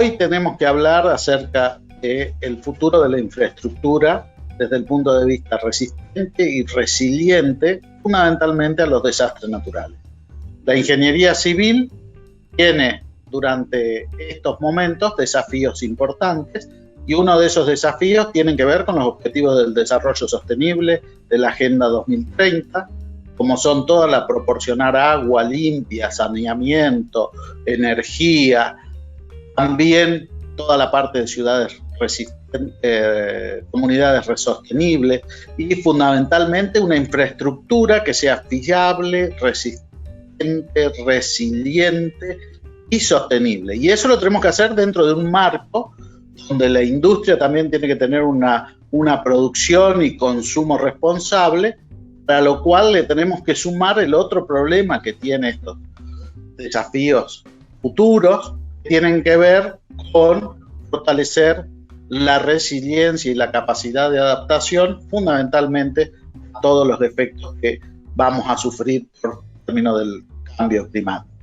Hoy tenemos que hablar acerca del futuro de la infraestructura desde el punto de vista resistente y resiliente, fundamentalmente a los desastres naturales. La ingeniería civil tiene durante estos momentos desafíos importantes, y uno de esos desafíos tiene que ver con los objetivos del desarrollo sostenible de la Agenda 2030, como son toda la proporcionar agua limpia, saneamiento, energía, también toda la parte de ciudades comunidades sostenibles y fundamentalmente una infraestructura que sea fiable, resistente, resiliente y sostenible. Y eso lo tenemos que hacer dentro de un marco donde la industria también tiene que tener una producción y consumo responsable, para lo cual le tenemos que sumar el otro problema que tiene estos desafíos futuros, que tienen que ver con fortalecer la resiliencia y la capacidad de adaptación, fundamentalmente a todos los efectos que vamos a sufrir por término del cambio climático.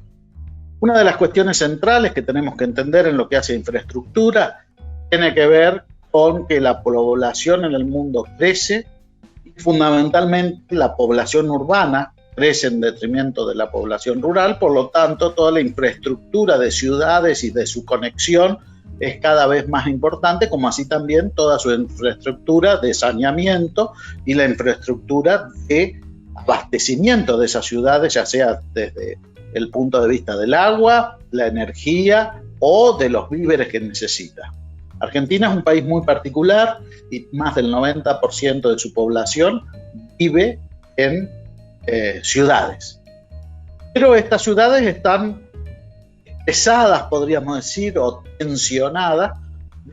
Una de las cuestiones centrales que tenemos que entender en lo que hace infraestructura tiene que ver con que la población en el mundo crece y fundamentalmente la población urbana crece en detrimento de la población rural, por lo tanto toda la infraestructura de ciudades y de su conexión es cada vez más importante, como así también toda su infraestructura de saneamiento y la infraestructura de abastecimiento de esas ciudades, ya sea desde el punto de vista del agua, la energía o de los víveres que necesita. Argentina es un país muy particular y más del 90% de su población vive en ciudades. Pero estas ciudades están pesadas, podríamos decir, o tensionadas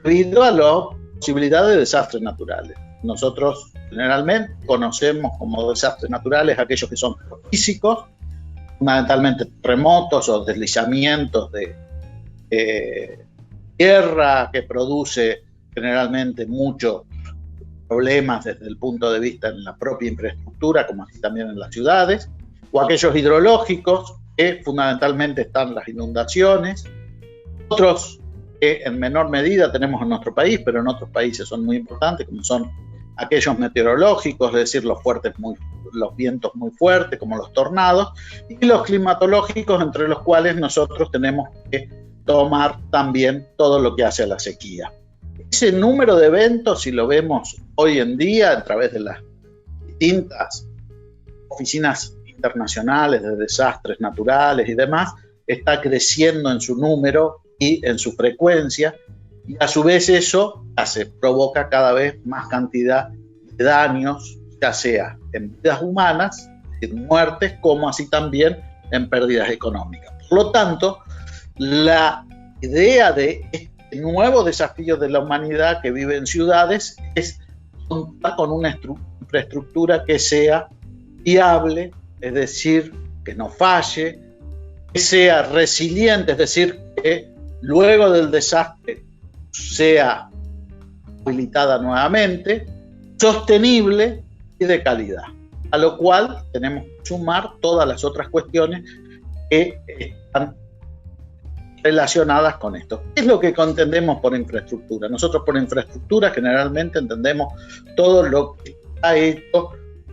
debido a la posibilidad de desastres naturales. Nosotros generalmente conocemos como desastres naturales aquellos que son físicos, fundamentalmente terremotos o deslizamientos de tierra, que produce generalmente muchos problemas desde el punto de vista en la propia infraestructura, como así también en las ciudades, o aquellos hidrológicos, que fundamentalmente están las inundaciones, otros que en menor medida tenemos en nuestro país, pero en otros países son muy importantes, como son aquellos meteorológicos, es decir, los vientos muy fuertes, como los tornados, y los climatológicos, entre los cuales nosotros tenemos que tomar también todo lo que hace a la sequía. Ese número de eventos, si lo vemos hoy en día a través de las distintas oficinas internacionales de desastres naturales y demás, está creciendo en su número y en su frecuencia, y a su vez eso provoca cada vez más cantidad de daños, ya sea en vidas humanas, en muertes, como así también en pérdidas económicas. Por lo tanto, la idea de este nuevo desafío de la humanidad que vive en ciudades es contar con una infraestructura que sea viable, es decir, que no falle, que sea resiliente, es decir, que luego del desastre sea habilitada nuevamente, sostenible y de calidad, a lo cual tenemos que sumar todas las otras cuestiones que están relacionadas con esto. ¿Qué es lo que entendemos por infraestructura? Nosotros por infraestructura generalmente entendemos todo lo que está hecho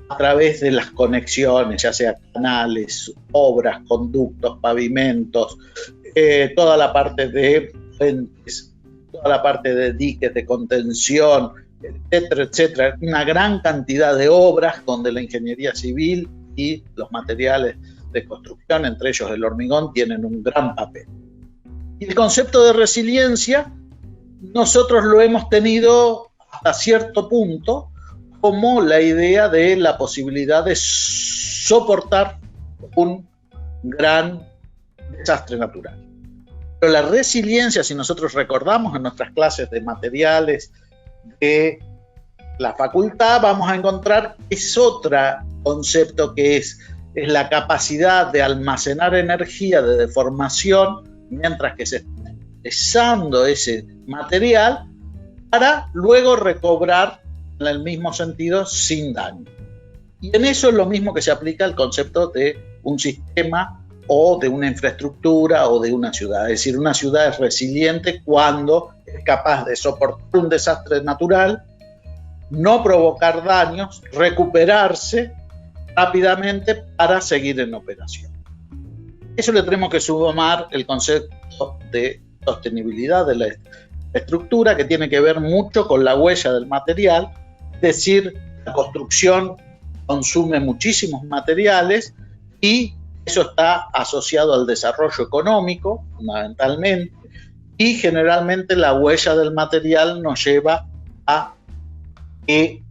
a través de las conexiones, ya sea canales, obras, conductos, pavimentos, toda la parte de puentes, toda la parte de diques de contención, etcétera, etcétera. Una gran cantidad de obras donde la ingeniería civil y los materiales de construcción, entre ellos el hormigón, tienen un gran papel. Y el concepto de resiliencia nosotros lo hemos tenido hasta cierto punto como la idea de la posibilidad de soportar un gran desastre natural. Pero la resiliencia, si nosotros recordamos en nuestras clases de materiales de la facultad, vamos a encontrar que es otro concepto que es la capacidad de almacenar energía de deformación mientras que se está expresando ese material para luego recobrar en el mismo sentido sin daño. Y en eso es lo mismo que se aplica al concepto de un sistema o de una infraestructura o de una ciudad. Es decir, una ciudad es resiliente cuando es capaz de soportar un desastre natural, no provocar daños, recuperarse rápidamente para seguir en operación. Eso le tenemos que sumar el concepto de sostenibilidad de la estructura, que tiene que ver mucho con la huella del material, es decir, la construcción consume muchísimos materiales y eso está asociado al desarrollo económico, fundamentalmente, y generalmente la huella del material nos lleva a que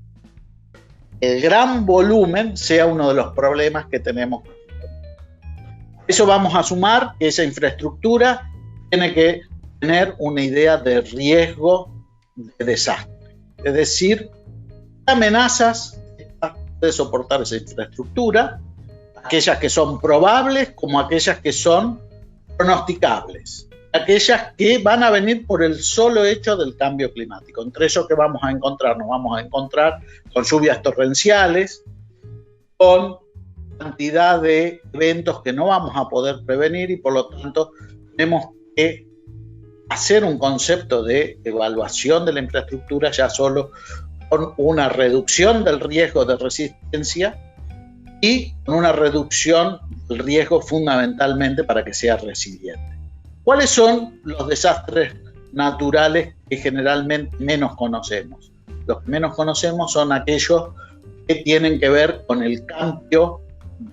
el gran volumen sea uno de los problemas que tenemos. Eso vamos a sumar que esa infraestructura tiene que tener una idea de riesgo de desastre. Es decir, amenazas de soportar esa infraestructura, aquellas que son probables como aquellas que son pronosticables, aquellas que van a venir por el solo hecho del cambio climático. Entre ellos que vamos a encontrar, nos vamos a encontrar con lluvias torrenciales, con cantidad de eventos que no vamos a poder prevenir y por lo tanto tenemos que hacer un concepto de evaluación de la infraestructura ya solo con una reducción del riesgo de resistencia y con una reducción del riesgo fundamentalmente para que sea resiliente. ¿Cuáles son los desastres naturales que generalmente menos conocemos? Los que menos conocemos son aquellos que tienen que ver con el cambio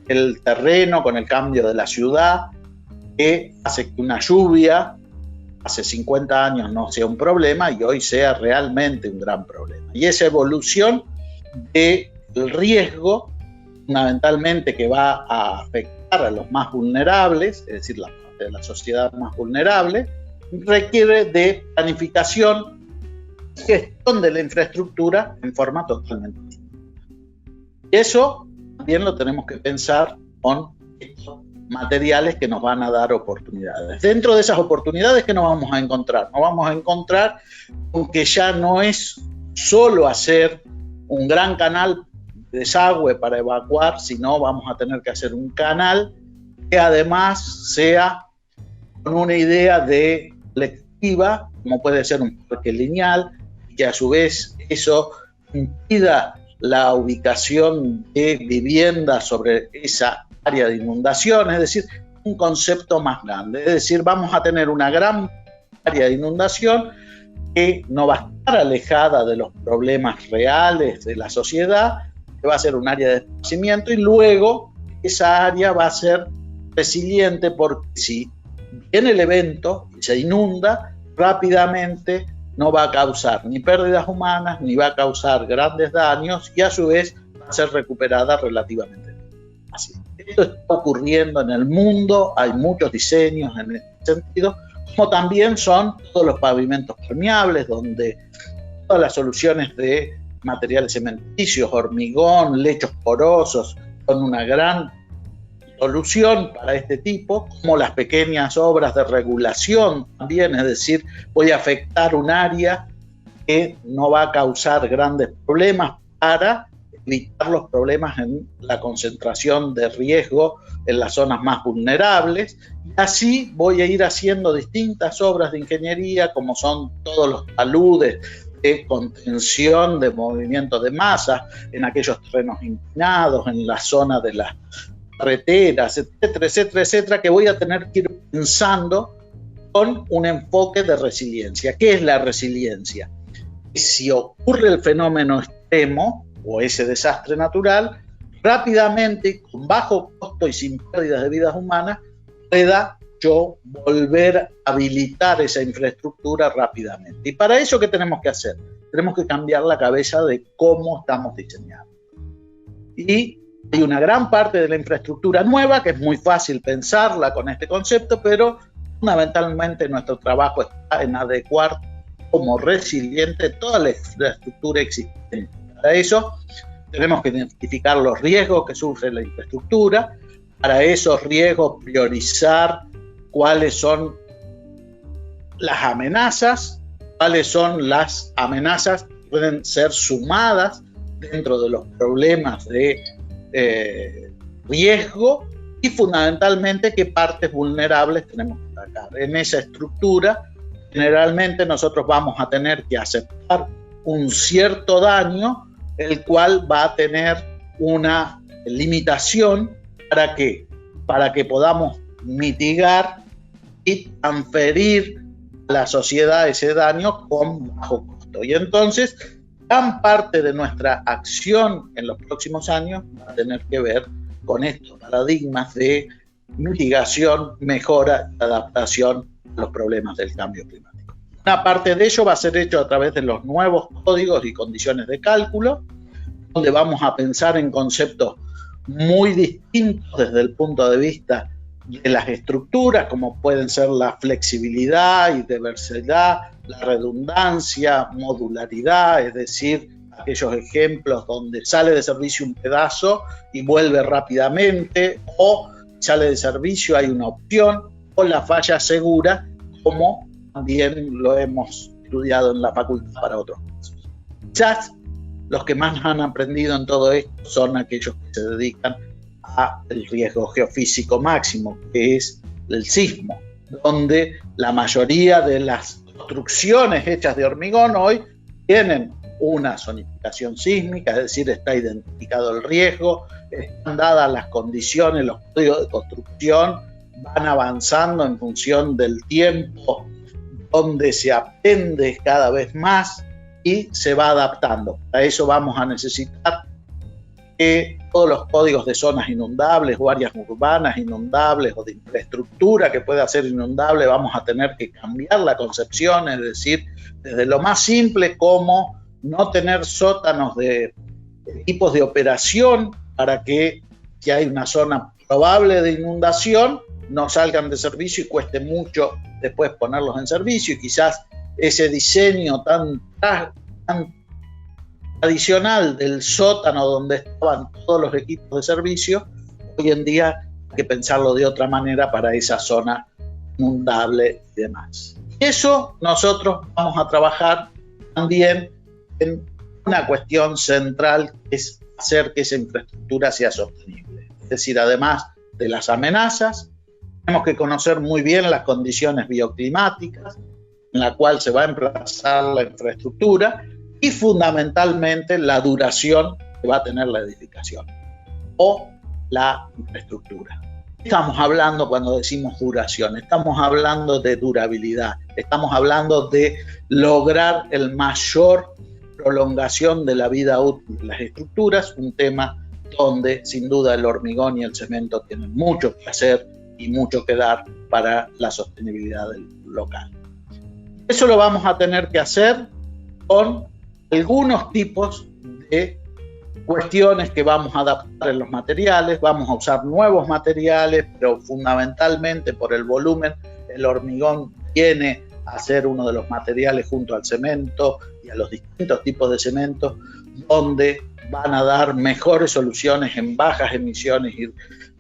del terreno, con el cambio de la ciudad, que hace que una lluvia hace 50 años no sea un problema y hoy sea realmente un gran problema. Y esa evolución del riesgo, fundamentalmente que va a afectar a los más vulnerables, es decir, la parte de la sociedad más vulnerable, requiere de planificación y gestión de la infraestructura en forma totalmente distinta. Y eso también lo tenemos que pensar con estos materiales que nos van a dar oportunidades. Dentro de esas oportunidades, ¿qué nos vamos a encontrar? Nos vamos a encontrar con que ya no es solo hacer un gran canal de desagüe para evacuar, sino vamos a tener que hacer un canal que además sea con una idea de colectiva, como puede ser un parque lineal, y que a su vez eso impida la ubicación de viviendas sobre esa área de inundación, es decir, un concepto más grande. Es decir, vamos a tener una gran área de inundación que no va a estar alejada de los problemas reales de la sociedad, que va a ser un área de esparcimiento y luego esa área va a ser resiliente porque si viene el evento y se inunda, rápidamente no va a causar ni pérdidas humanas ni va a causar grandes daños y a su vez va a ser recuperada relativamente fácil. Esto está ocurriendo en el mundo, hay muchos diseños en este sentido, como también son todos los pavimentos permeables, donde todas las soluciones de materiales cementicios, hormigón, lechos porosos, son una gran solución para este tipo, como las pequeñas obras de regulación también, es decir, voy a afectar un área que no va a causar grandes problemas para evitar los problemas en la concentración de riesgo en las zonas más vulnerables. Y así voy a ir haciendo distintas obras de ingeniería, como son todos los taludes de contención de movimiento de masa en aquellos terrenos inclinados, en la zona de las carreteras, etcétera, etcétera, etcétera, que voy a tener que ir pensando con un enfoque de resiliencia. ¿Qué es la resiliencia? Si ocurre el fenómeno extremo o ese desastre natural, rápidamente, con bajo costo y sin pérdidas de vidas humanas, pueda yo volver a habilitar esa infraestructura rápidamente. Y para eso, ¿qué tenemos que hacer? Tenemos que cambiar la cabeza de cómo estamos diseñando. Y hay una gran parte de la infraestructura nueva que es muy fácil pensarla con este concepto, pero fundamentalmente nuestro trabajo está en adecuar como resiliente toda la infraestructura existente. Para eso tenemos que identificar los riesgos que sufre la infraestructura, para esos riesgos priorizar cuáles son las amenazas, cuáles son las amenazas que pueden ser sumadas dentro de los problemas de riesgo y fundamentalmente qué partes vulnerables tenemos que atacar. En esa estructura, generalmente nosotros vamos a tener que aceptar un cierto daño, el cual va a tener una limitación. ¿Para qué? Para que podamos mitigar y transferir a la sociedad ese daño con bajo costo. Y entonces, gran parte de nuestra acción en los próximos años va a tener que ver con estos paradigmas de mitigación, mejora y adaptación a los problemas del cambio climático. Una parte de ello va a ser hecho a través de los nuevos códigos y condiciones de cálculo, donde vamos a pensar en conceptos muy distintos desde el punto de vista de las estructuras, como pueden ser la flexibilidad y diversidad, la redundancia, modularidad, es decir, aquellos ejemplos donde sale de servicio un pedazo y vuelve rápidamente, o sale de servicio hay una opción, o la falla segura, como también lo hemos estudiado en la facultad para otros casos. Quizás los que más han aprendido en todo esto son aquellos que se dedican al riesgo geofísico máximo, que es el sismo, donde la mayoría de las construcciones hechas de hormigón hoy tienen una zonificación sísmica, es decir, está identificado el riesgo, están dadas las condiciones, los códigos de construcción van avanzando en función del tiempo, donde se aprende cada vez más y se va adaptando. Para eso vamos a necesitar que todos los códigos de zonas inundables o áreas urbanas inundables o de infraestructura que pueda ser inundable, vamos a tener que cambiar la concepción, es decir, desde lo más simple como no tener sótanos de equipos de operación para que si hay una zona probable de inundación no salgan de servicio y cueste mucho después ponerlos en servicio, y quizás ese diseño tan tradicional del sótano donde estaban todos los equipos de servicio, hoy en día hay que pensarlo de otra manera para esa zona inundable y demás. Eso nosotros vamos a trabajar también en una cuestión central, que es hacer que esa infraestructura sea sostenible. Es decir, además de las amenazas, tenemos que conocer muy bien las condiciones bioclimáticas en la cual se va a emplazar la infraestructura y fundamentalmente la duración que va a tener la edificación o la infraestructura. Estamos hablando cuando decimos duración, estamos hablando de durabilidad, estamos hablando de lograr el mayor prolongación de la vida útil de las estructuras, un tema donde sin duda el hormigón y el cemento tienen mucho que hacer y mucho que dar para la sostenibilidad del local. Eso lo vamos a tener que hacer con algunos tipos de cuestiones que vamos a adaptar en los materiales. Vamos a usar nuevos materiales, pero fundamentalmente por el volumen, el hormigón viene a ser uno de los materiales junto al cemento y a los distintos tipos de cemento, donde van a dar mejores soluciones en bajas emisiones y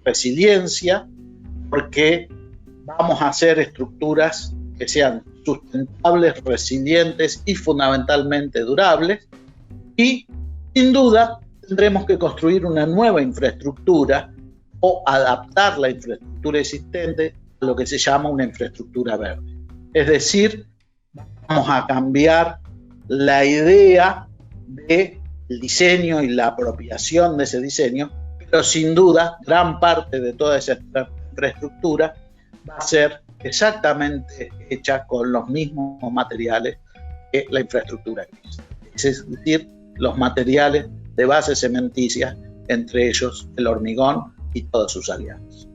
resiliencia, porque vamos a hacer estructuras que sean sustentables, resilientes y fundamentalmente durables, y sin duda tendremos que construir una nueva infraestructura o adaptar la infraestructura existente a lo que se llama una infraestructura verde. Es decir, vamos a cambiar la idea del diseño y la apropiación de ese diseño, pero sin duda gran parte de toda esa infraestructura va a ser exactamente hecha con los mismos materiales que la infraestructura gris. Es decir, los materiales de base cementicia, entre ellos el hormigón y todos sus aliados.